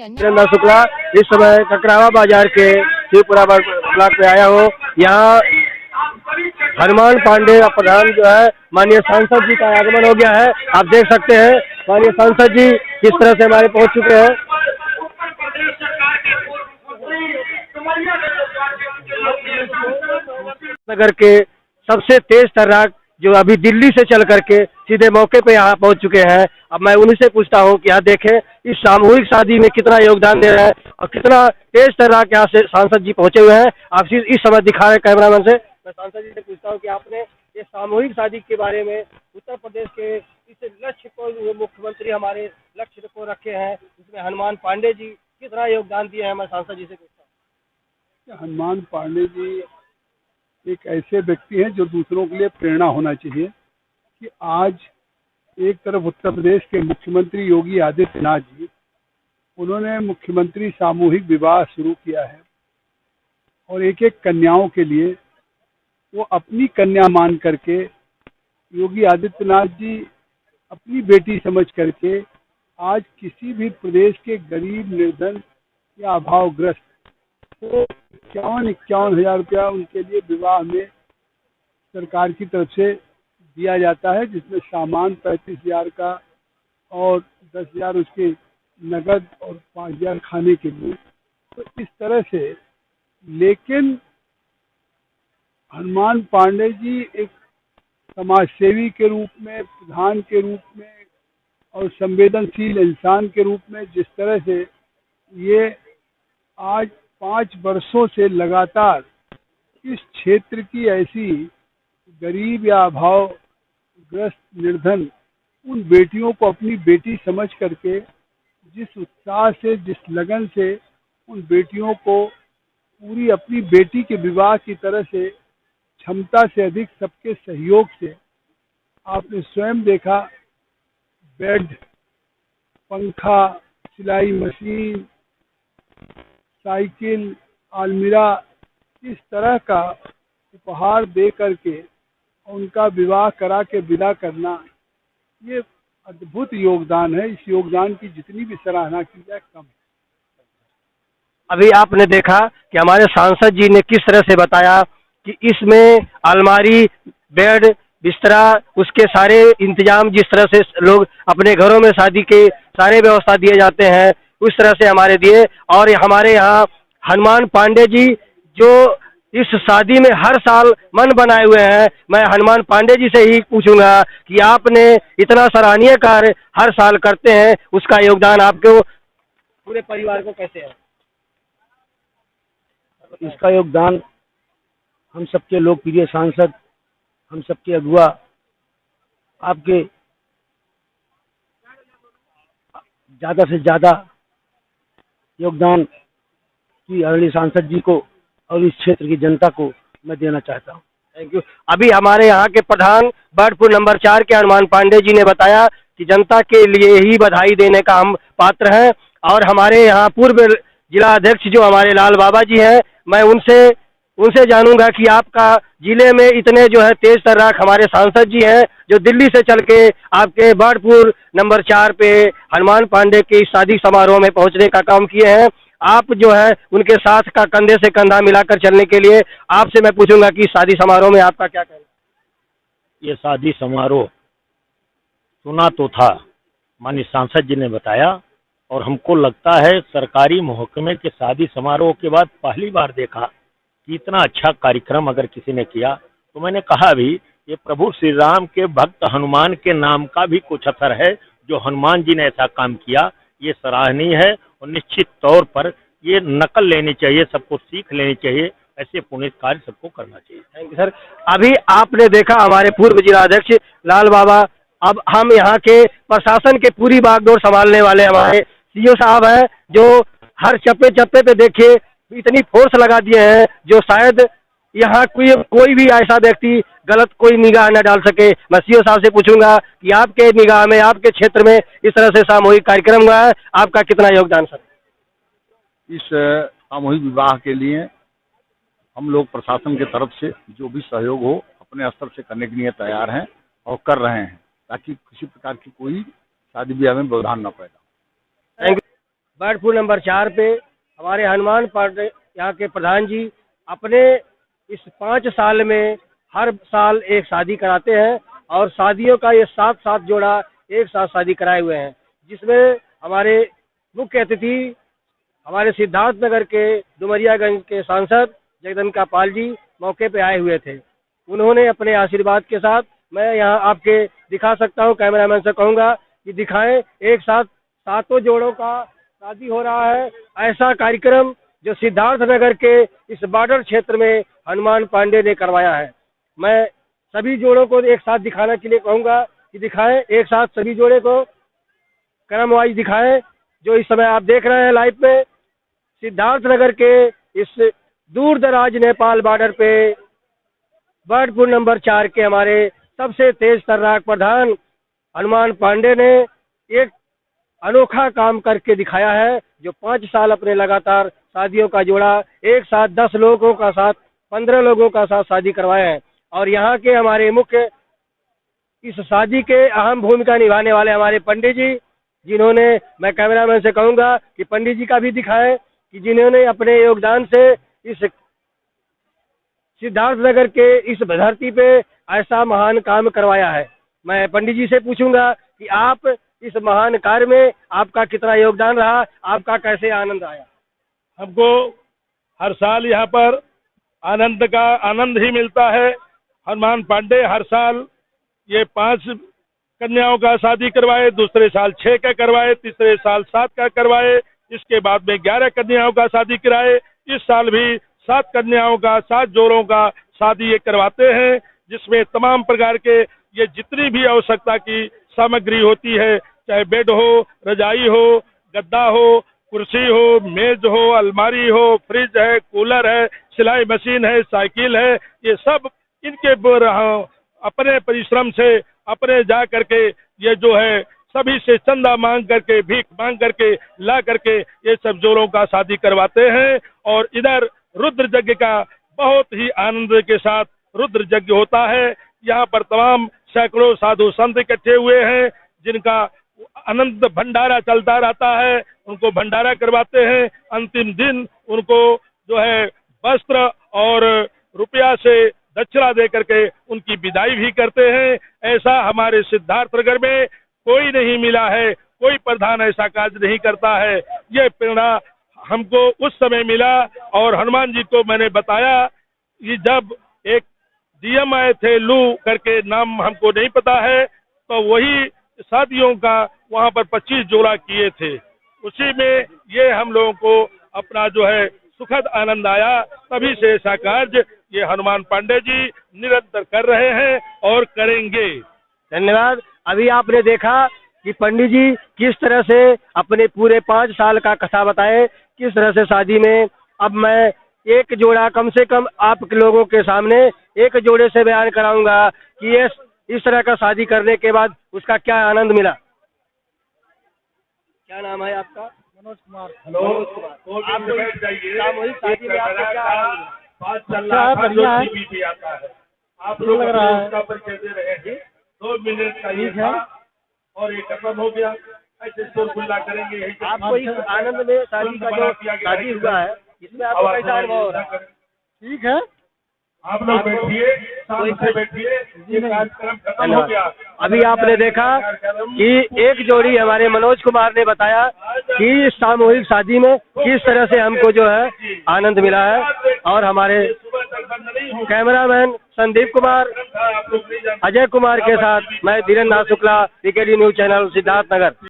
वीरेंद्र शुक्ला इस समय ककरावा बाजार के शिवपुरा ब्लॉक पे आया हूँ। यहाँ हनुमान पांडे प्रधान जो है माननीय सांसद जी का आगमन हो गया है। आप देख सकते हैं माननीय सांसद जी किस तरह से हमारे पहुंच चुके हैं। नगर के सबसे तेज तर्राक जो अभी दिल्ली से चल करके सीधे मौके पे यहाँ पहुंच चुके हैं। अब मैं उन्हीं से पूछता हूँ कि यहाँ देखें इस सामूहिक शादी में कितना योगदान दे रहे हैं और कितना तेज तर्राक यहाँ से सांसद जी पहुंचे हुए हैं। आप इस समय दिखा रहे कैमरामैन से। मैं सांसद जी से पूछता हूँ कि आपने ये सामूहिक शादी के बारे में उत्तर प्रदेश के इस लक्ष्य को मुख्यमंत्री हमारे लक्ष्य को रखे हैं, इसमें हनुमान पांडे जी कितना योगदान दिए हैं। मैं सांसद जी से पूछता हूँ। हनुमान पांडे जी एक ऐसे व्यक्ति हैं जो दूसरों के लिए प्रेरणा होना चाहिए कि आज एक तरफ उत्तर प्रदेश के मुख्यमंत्री योगी आदित्यनाथ जी, उन्होंने मुख्यमंत्री सामूहिक विवाह शुरू किया है और एक एक कन्याओं के लिए वो अपनी कन्या मान करके योगी आदित्यनाथ जी अपनी बेटी समझ करके आज किसी भी प्रदेश के गरीब, निर्धन या अभावग्रस्त तो 51 हजार रुपया उनके लिए विवाह में सरकार की तरफ से दिया जाता है, जिसमें सामान 35,000 का और 10,000 उसके नगद और 5,000 खाने के लिए। तो इस तरह से, लेकिन हनुमान पांडे जी एक समाज सेवी के रूप में, प्रधान के रूप में और संवेदनशील इंसान के रूप में जिस तरह से ये आज 5 वर्षों से लगातार इस क्षेत्र की ऐसी गरीब या अभावग्रस्त, निर्धन उन बेटियों को अपनी बेटी समझ करके जिस उत्साह से, जिस लगन से उन बेटियों को पूरी अपनी बेटी के विवाह की तरह से क्षमता से अधिक सबके सहयोग से, आपने स्वयं देखा बेड, पंखा, सिलाई मशीन, साइकिल, अलमीरा, इस तरह का उपहार दे करके उनका विवाह करा के विदा करना, ये अद्भुत योगदान है। इस योगदान की जितनी भी सराहना की जाए कम है। अभी आपने देखा कि हमारे सांसद जी ने किस तरह से बताया कि इसमें अलमारी, बेड, बिस्तरा, उसके सारे इंतजाम जिस तरह से लोग अपने घरों में शादी के सारे व्यवस्था दिए जाते हैं उस तरह से हमारे दिए। और हमारे यहाँ हनुमान पांडे जी जो इस शादी में हर साल मन बनाए हुए हैं, मैं हनुमान पांडे जी से ही पूछूंगा कि आपने इतना सराहनीय कार्य हर साल करते हैं, उसका योगदान आपको पूरे परिवार को कैसे है? इसका योगदान हम सबके लोकप्रिय सांसद, हम सबके अगुआ, आपके ज़्यादा से ज़्यादा योगदान की आदरणीय सांसद जी को और इस क्षेत्र की जनता को मैं देना चाहता हूँ। Thank you. अभी हमारे यहाँ के प्रधान बर्डपुर नंबर 4 के हनुमान पांडे जी ने बताया कि जनता के लिए ही बधाई देने का हम पात्र हैं। और हमारे यहाँ पूर्व जिला अध्यक्ष जो हमारे लाल बाबा जी हैं, मैं उनसे जानूंगा कि आपका जिले में इतने जो है तेज तर्राक हमारे सांसद जी हैं जो दिल्ली से चल के आपके बर्डपुर नंबर 4 पे हनुमान पांडे के शादी समारोह में पहुंचने का काम किए हैं, आप जो है उनके साथ का कंधे से कंधा मिलाकर चलने के लिए आपसे मैं पूछूंगा कि शादी समारोह में आपका क्या कहना? ये शादी समारोह सुना तो था, माननीय सांसद जी ने बताया, और हमको लगता है सरकारी महकमे के शादी समारोह के बाद पहली बार देखा कि इतना अच्छा कार्यक्रम अगर किसी ने किया। तो मैंने कहा भी ये प्रभु श्री राम के भक्त हनुमान के नाम का भी कुछ असर है, जो हनुमान जी ने ऐसा काम किया, ये सराहनीय है और निश्चित तौर पर ये नकल लेनी चाहिए, सबको सीख लेनी चाहिए, ऐसे पुण्य कार्य सबको करना चाहिए। Thank you sir. अभी आपने देखा हमारे पूर्व जिलाध्यक्ष लाल बाबा, अब हम यहाँ के प्रशासन के पूरी बागडोर संभालने वाले हमारे सीओ साहब हैं जो हर चप्पे चप्पे पे देखिए इतनी फोर्स लगा दिए हैं जो शायद यहाँ कोई भी ऐसा व्यक्ति गलत कोई निगाह न डाल सके। मैं सीओ साहब से पूछूंगा कि आपके निगाह में, आपके क्षेत्र में इस तरह से सामूहिक कार्यक्रम हुआ है, आपका कितना योगदान सर? इस सामूहिक विवाह के लिए हम लोग प्रशासन के तरफ से जो भी सहयोग हो अपने स्तर से करने के लिए तैयार हैं और कर रहे हैं, ताकि किसी प्रकार की कोई शादी ब्याह में व्यवधान न पैदा। Thank you. बर्डपुर नंबर 4 पे हमारे हनुमान पांडे यहाँ के प्रधान जी अपने इस 5 साल में हर साल एक शादी कराते हैं और शादियों का ये 7 जोड़ा एक साथ शादी कराए हुए हैं, जिसमें हमारे मुख्य अतिथि हमारे सिद्धार्थनगर के डुमरियागंज के सांसद जगदम्बिका पाल जी मौके पे आए हुए थे। उन्होंने अपने आशीर्वाद के साथ, मैं यहाँ आपके दिखा सकता हूँ, कैमरामैन से कहूँगा कि दिखाएं, एक साथ 7 जोड़ों का शादी हो रहा है। ऐसा कार्यक्रम जो सिद्धार्थनगर के इस बॉर्डर क्षेत्र में हनुमान पांडे ने करवाया है। मैं सभी जोड़ों को एक साथ दिखाने के लिए कहूँगा कि दिखाएं, एक साथ सभी जोड़े को क्रम वाइज दिखाएं। जो इस समय आप देख रहे हैं लाइव में, सिद्धार्थनगर के इस दूर दराज नेपाल बॉर्डर पे बर्डपुर नंबर 4 के हमारे सबसे तेज तर्राक प्रधान हनुमान पांडे ने एक अनोखा काम करके दिखाया है, जो 5 साल अपने लगातार शादियों का जोड़ा एक साथ 10 लोगों का साथ 15 लोगों का साथ शादी करवाए हैं। और यहाँ के हमारे मुख्य इस शादी के अहम भूमिका निभाने वाले हमारे पंडित जी, जिन्होंने, मैं कैमरामैन से कहूँगा कि पंडित जी का भी दिखाएं कि जिन्होंने अपने योगदान से इस सिद्धार्थनगर के इस धरती पे ऐसा महान काम करवाया है। मैं पंडित जी से पूछूंगा कि आप इस महान कार्य में आपका कितना योगदान रहा, आपका कैसे आनंद आया। हमको हर साल यहाँ पर आनंद ही मिलता है। हनुमान पांडे हर साल ये 5 कन्याओं का शादी करवाए, दूसरे साल 6 का करवाए, तीसरे साल 7 का करवाए, इसके बाद में 11 कन्याओं का शादी कराए। इस साल भी 7 कन्याओं का 7 जोड़ों का शादी ये करवाते हैं, जिसमें तमाम प्रकार के ये जितनी भी आवश्यकता की सामग्री होती है, चाहे बेड हो, रजाई हो, गद्दा हो, कुर्सी हो, मेज हो, अलमारी हो, फ्रिज है, कूलर है, सिलाई मशीन है, साइकिल है, ये सब इनके अपने परिश्रम से अपने जा करके ये जो है सभी से चंदा मांग करके, भीख मांग करके ला करके ये सब जोड़ों का शादी करवाते हैं। और इधर रुद्र यज्ञ का बहुत ही आनंद के साथ रुद्र यज्ञ होता है। यहाँ पर तमाम सैकड़ों साधु संत इकट्ठे हुए हैं, जिनका अनंत भंडारा चलता रहता है। उनको भंडारा करवाते हैं। अंतिम दिन उनको जो है वस्त्र और रुपया से दक्षिणा दे करके उनकी विदाई भी करते हैं। ऐसा हमारे सिद्धार्थनगर में कोई नहीं मिला है, कोई प्रधान ऐसा कार्य नहीं करता है। ये प्रेरणा हमको उस समय मिला और हनुमान जी को मैंने बताया कि जब एक डीएम आए थे, लू करके नाम हमको नहीं पता है, तो वही शादियों का वहाँ पर 25 जोड़ा किए थे। उसी में ये हम लोगों को अपना जो है सुखद आनंद आया। तभी से ऐसा कार्य ये हनुमान पांडे जी निरंतर कर रहे हैं और करेंगे। धन्यवाद। अभी आपने देखा कि पंडित जी किस तरह से अपने पूरे 5 साल का कथा बताए, किस तरह से शादी में। अब मैं एक जोड़ा कम से कम आप लोगों के सामने एक जोड़े से बयान कराऊंगा कि ये इस तरह का शादी करने के बाद उसका क्या आनंद मिला। क्या नाम है आपका? मनोज कुमार। हेलो, सामूहिक शादी में आपको क्या आनंद मिला? बढ़िया है, आप लोग लग रहा है परिचय दे रहे हैं। 2 मिनट का ये था और ये खत्म हो गया। ऐसे शोरगुल्ला करेंगे। आपको इस आनंद में शादी का जो शादी हुआ है, इसमें आपको कैसा अनुभव हो रहा है? ठीक है, आप लोग बैठिए, शांति से बैठिए, ये कार्यक्रम खत्म हो गया। अभी आपने देखा कि एक जोड़ी हमारे मनोज कुमार ने बताया कि इस सामूहिक शादी में किस तरह से हमको जो है आनंद मिला है। और हमारे कैमरामैन संदीप कुमार, अजय कुमार के साथ मैं Dhirendra Nath Shukla, PKD news channel Siddharthnagar.